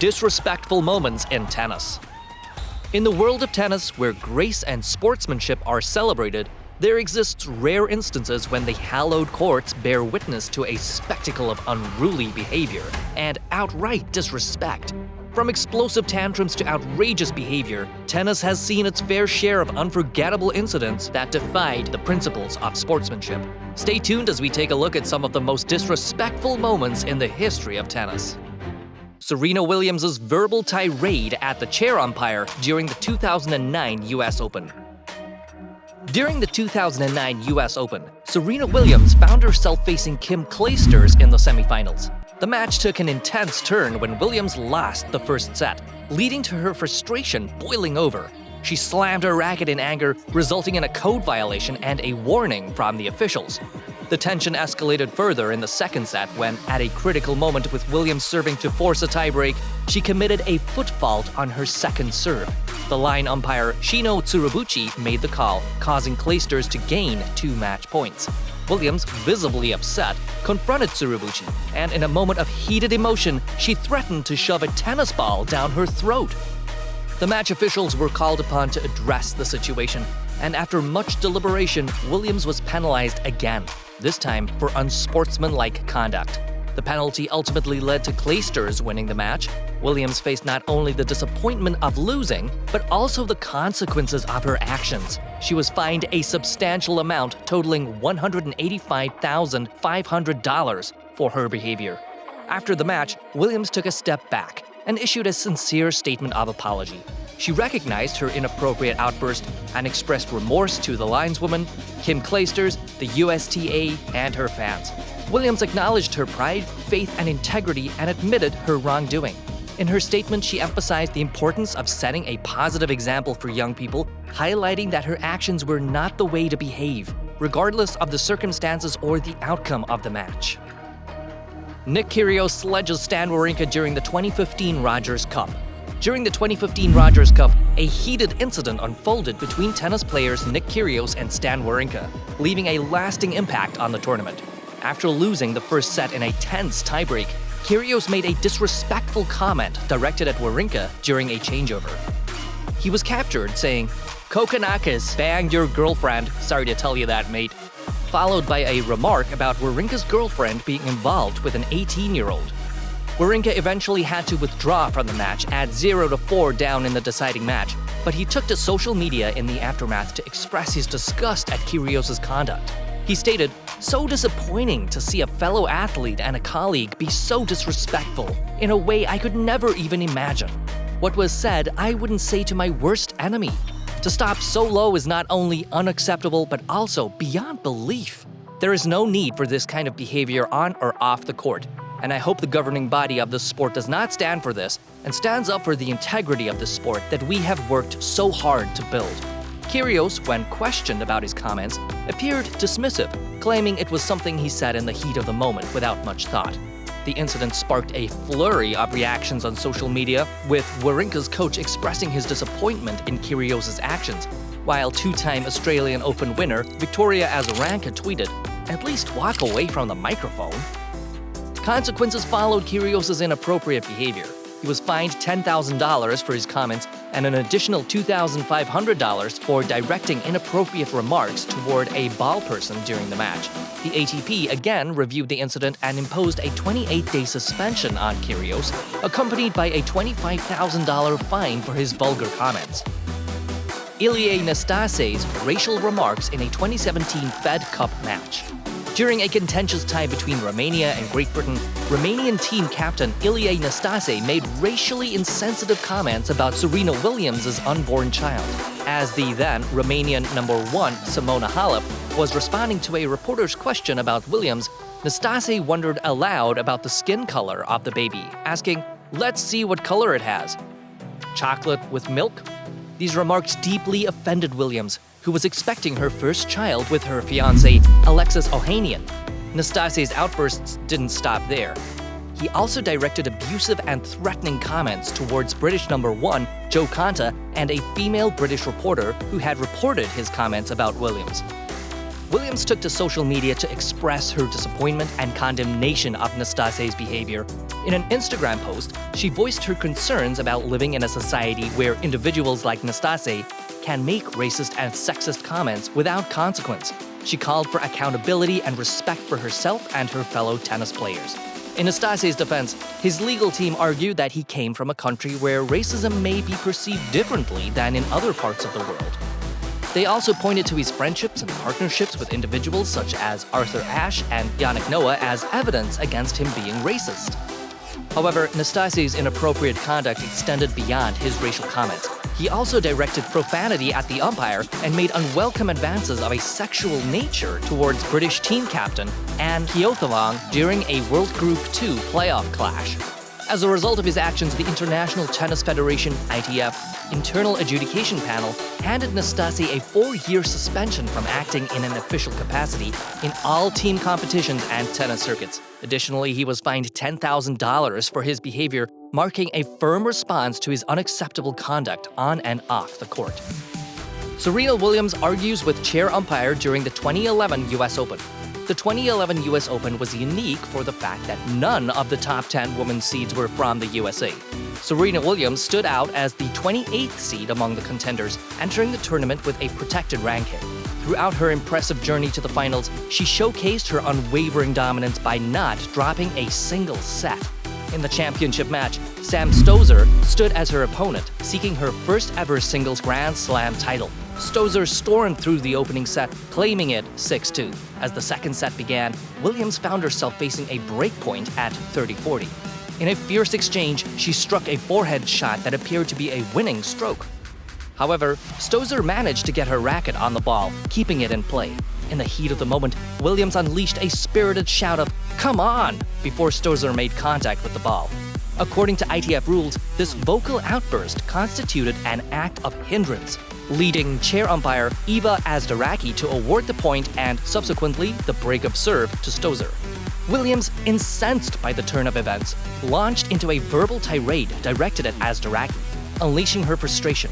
disrespectful moments in tennis. In the world of tennis, where grace and sportsmanship are celebrated, there exists rare instances when the hallowed courts bear witness to a spectacle of unruly behavior and outright disrespect. From explosive tantrums to outrageous behavior, tennis has seen its fair share of unforgettable incidents that defied the principles of sportsmanship. Stay tuned as we take a look at some of the most disrespectful moments in the history of tennis. Serena Williams' verbal tirade at the chair umpire during the 2009 US Open. During the 2009 US Open, Serena Williams found herself facing Kim Clijsters in the semifinals. The match took an intense turn when Williams lost the first set, leading to her frustration boiling over. She slammed her racket in anger, resulting in a code violation and a warning from the officials. The tension escalated further in the second set when, at a critical moment with Williams serving to force a tiebreak, she committed a foot fault on her second serve. The line umpire Shino Tsurubuchi made the call, causing Clijsters to gain 2 match points. Williams, visibly upset, confronted Tsurubuchi, and in a moment of heated emotion, she threatened to shove a tennis ball down her throat. The match officials were called upon to address the situation, and after much deliberation, Williams was penalized again, this time for unsportsmanlike conduct. The penalty ultimately led to Clijsters winning the match. Williams faced not only the disappointment of losing, but also the consequences of her actions. She was fined a substantial amount totaling $185,500 for her behavior. After the match, Williams took a step back and issued a sincere statement of apology. She recognized her inappropriate outburst and expressed remorse to the lineswoman, Kim Clijsters, the USTA, and her fans. Williams acknowledged her pride, faith, and integrity and admitted her wrongdoing. In her statement, she emphasized the importance of setting a positive example for young people, highlighting that her actions were not the way to behave, regardless of the circumstances or the outcome of the match. Nick Kyrgios sledges Stan Wawrinka during the 2015 Rogers Cup. During the 2015 Rogers Cup, a heated incident unfolded between tennis players Nick Kyrgios and Stan Wawrinka, leaving a lasting impact on the tournament. After losing the first set in a tense tiebreak, Kyrgios made a disrespectful comment directed at Wawrinka during a changeover. He was captured saying, "Kokonakis banged your girlfriend, sorry to tell you that, mate," followed by a remark about Wawrinka's girlfriend being involved with an 18-year-old. Wawrinka eventually had to withdraw from the match at 0-4 down in the deciding match, but he took to social media in the aftermath to express his disgust at Kyrgios' conduct. He stated, "So disappointing to see a fellow athlete and a colleague be so disrespectful in a way I could never even imagine. What was said, I wouldn't say to my worst enemy. To stop so low is not only unacceptable but also beyond belief. There is no need for this kind of behavior on or off the court, and I hope the governing body of this sport does not stand for this and stands up for the integrity of this sport that we have worked so hard to build." Kyrgios, when questioned about his comments, appeared dismissive, claiming it was something he said in the heat of the moment without much thought. The incident sparked a flurry of reactions on social media, with Wawrinka's coach expressing his disappointment in Kyrgios' actions, while two-time Australian Open winner Victoria Azarenka tweeted, "At least walk away from the microphone." Consequences followed Kyrgios' inappropriate behavior. He was fined $10,000 for his comments and an additional $2,500 for directing inappropriate remarks toward a ball person during the match. The ATP again reviewed the incident and imposed a 28-day suspension on Kyrgios, accompanied by a $25,000 fine for his vulgar comments. Ilie Nastase's racial remarks in a 2017 Fed Cup match. During a contentious tie between Romania and Great Britain, Romanian team captain Ilie Nastase made racially insensitive comments about Serena Williams' unborn child. As the then Romanian number 1 Simona Halep was responding to a reporter's question about Williams, Nastase wondered aloud about the skin color of the baby, asking, "Let's see what color it has. Chocolate with milk?" These remarks deeply offended Williams, who was expecting her first child with her fiancé, Alexis Ohanian. Nastase's outbursts didn't stop there. He also directed abusive and threatening comments towards British number 1, Joe Conta, and a female British reporter who had reported his comments about Williams. Williams took to social media to express her disappointment and condemnation of Nastase's behavior. In an Instagram post, she voiced her concerns about living in a society where individuals like Nastase can make racist and sexist comments without consequence. She called for accountability and respect for herself and her fellow tennis players. In Nastase's defense, his legal team argued that he came from a country where racism may be perceived differently than in other parts of the world. They also pointed to his friendships and partnerships with individuals such as Arthur Ashe and Yannick Noah as evidence against him being racist. However, Nastase's inappropriate conduct extended beyond his racial comments. He also directed profanity at the umpire and made unwelcome advances of a sexual nature towards British team captain Anne Keothalong during a World Group II playoff clash. As a result of his actions, the International Tennis Federation (ITF) internal adjudication panel handed Nastase a 4-year suspension from acting in an official capacity in all team competitions and tennis circuits. Additionally, he was fined $10,000 for his behavior, marking a firm response to his unacceptable conduct on and off the court. Serena Williams argues with chair umpire during the 2011 US Open. The 2011 US Open was unique for the fact that none of the top 10 women's seeds were from the USA. Serena Williams stood out as the 28th seed among the contenders, entering the tournament with a protected ranking. Throughout her impressive journey to the finals, she showcased her unwavering dominance by not dropping a single set. In the championship match, Sam Stosur stood as her opponent, seeking her first-ever singles Grand Slam title. Stosur stormed through the opening set, claiming it 6-2. As the second set began, Williams found herself facing a breakpoint at 30-40. In a fierce exchange, she struck a forehead shot that appeared to be a winning stroke. However, Stosur managed to get her racket on the ball, keeping it in play. In the heat of the moment, Williams unleashed a spirited shout of "Come on!" before Stosur made contact with the ball. According to ITF rules, this vocal outburst constituted an act of hindrance, leading chair umpire Eva Azdaraki to award the point and, subsequently, the break of serve to Stosur. Williams, incensed by the turn of events, launched into a verbal tirade directed at Azdaraki, unleashing her frustration.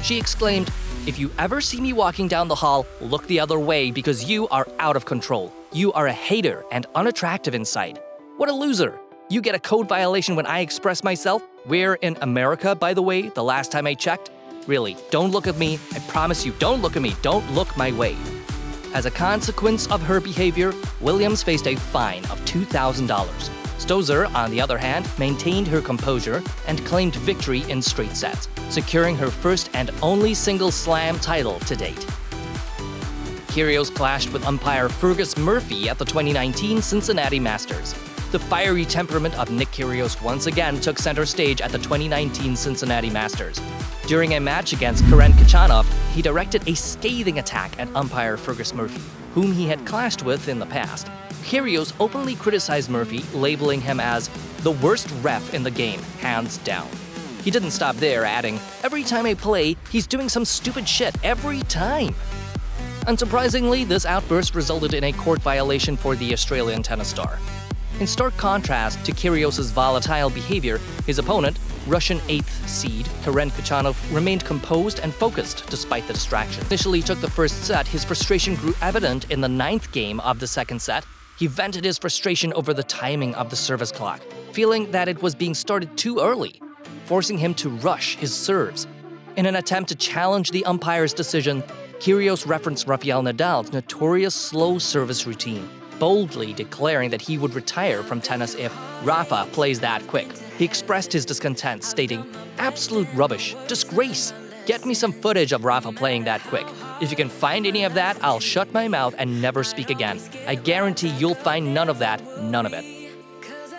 She exclaimed, "If you ever see me walking down the hall, look the other way because you are out of control. You are a hater and unattractive inside. What a loser. You get a code violation when I express myself. We're in America, by the way, the last time I checked. Really, don't look at me. I promise you, don't look at me. Don't look my way." As a consequence of her behavior, Williams faced a fine of $2,000. Stosur, on the other hand, maintained her composure and claimed victory in straight sets, securing her first and only single slam title to date. Kyrgios clashed with umpire Fergus Murphy at the 2019 Cincinnati Masters. The fiery temperament of Nick Kyrgios once again took center stage at the 2019 Cincinnati Masters. During a match against Torrent, he directed a scathing attack at umpire Fergus Murphy, whom he had clashed with in the past. Kyrgios openly criticized Murphy, labeling him as the worst ref in the game, hands down. He didn't stop there, adding, "Every time I play, he's doing some stupid shit every time." Unsurprisingly, this outburst resulted in a court violation for the Australian tennis star. In stark contrast to Kyrgios' volatile behavior, his opponent, Russian 8th seed Karen Khachanov, remained composed and focused despite the distraction. Initially he took the first set, his frustration grew evident in the 9th game of the second set. He vented his frustration over the timing of the service clock, feeling that it was being started too early, forcing him to rush his serves. In an attempt to challenge the umpire's decision, Kyrgios referenced Rafael Nadal's notorious slow service routine, boldly declaring that he would retire from tennis if Rafa plays that quick. He expressed his discontent, stating, "Absolute rubbish, disgrace. Get me some footage of Rafa playing that quick. If you can find any of that, I'll shut my mouth and never speak again. I guarantee you'll find none of that, none of it."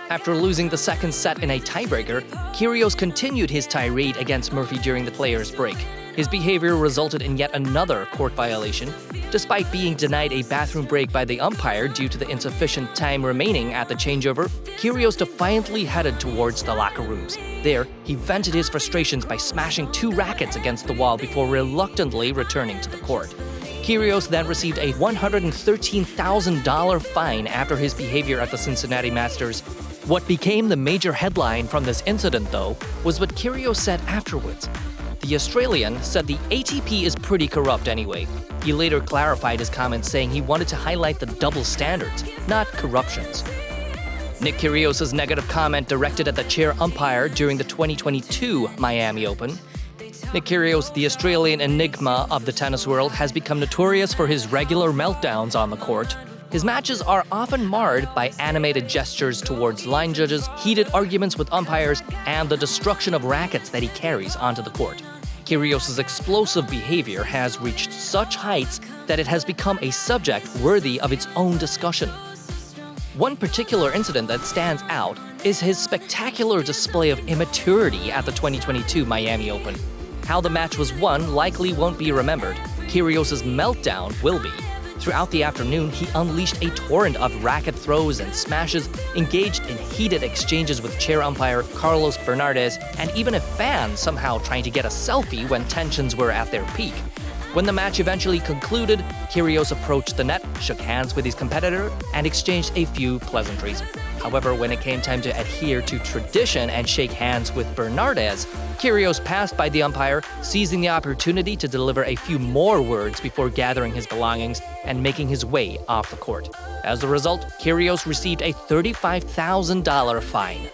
After losing the second set in a tiebreaker, Kyrgios continued his tirade against Murphy during the players' break. His behavior resulted in yet another court violation. Despite being denied a bathroom break by the umpire due to the insufficient time remaining at the changeover, Kyrgios defiantly headed towards the locker rooms. There, he vented his frustrations by smashing 2 rackets against the wall before reluctantly returning to the court. Kyrgios then received a $113,000 fine after his behavior at the Cincinnati Masters. What became the major headline from this incident, though, was what Kyrgios said afterwards. The Australian said the ATP is pretty corrupt anyway. He later clarified his comments, saying he wanted to highlight the double standards, not corruptions. Nick Kyrgios' negative comment directed at the chair umpire during the 2022 Miami Open. Nick Kyrgios, the Australian enigma of the tennis world, has become notorious for his regular meltdowns on the court. His matches are often marred by animated gestures towards line judges, heated arguments with umpires, and the destruction of rackets that he carries onto the court. Kyrgios' explosive behavior has reached such heights that it has become a subject worthy of its own discussion. One particular incident that stands out is his spectacular display of immaturity at the 2022 Miami Open. How the match was won likely won't be remembered. Kyrgios' meltdown will be. Throughout the afternoon, he unleashed a torrent of racket throws and smashes, engaged in heated exchanges with chair umpire Carlos Bernardes, and even a fan somehow trying to get a selfie when tensions were at their peak. When the match eventually concluded, Kyrgios approached the net, shook hands with his competitor, and exchanged a few pleasantries. However, when it came time to adhere to tradition and shake hands with Bernardes, Kyrgios passed by the umpire, seizing the opportunity to deliver a few more words before gathering his belongings and making his way off the court. As a result, Kyrgios received a $35,000 fine.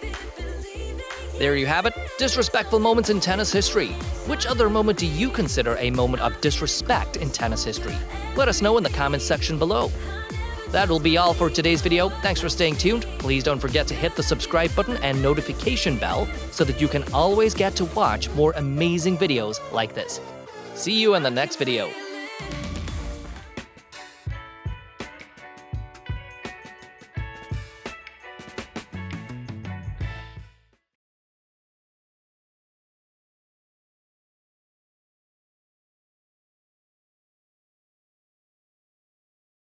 There you have it, disrespectful moments in tennis history. Which other moment do you consider a moment of disrespect in tennis history? Let us know in the comments section below. That will be all for today's video. Thanks for staying tuned. Please don't forget to hit the subscribe button and notification bell so that you can always get to watch more amazing videos like this. See you in the next video.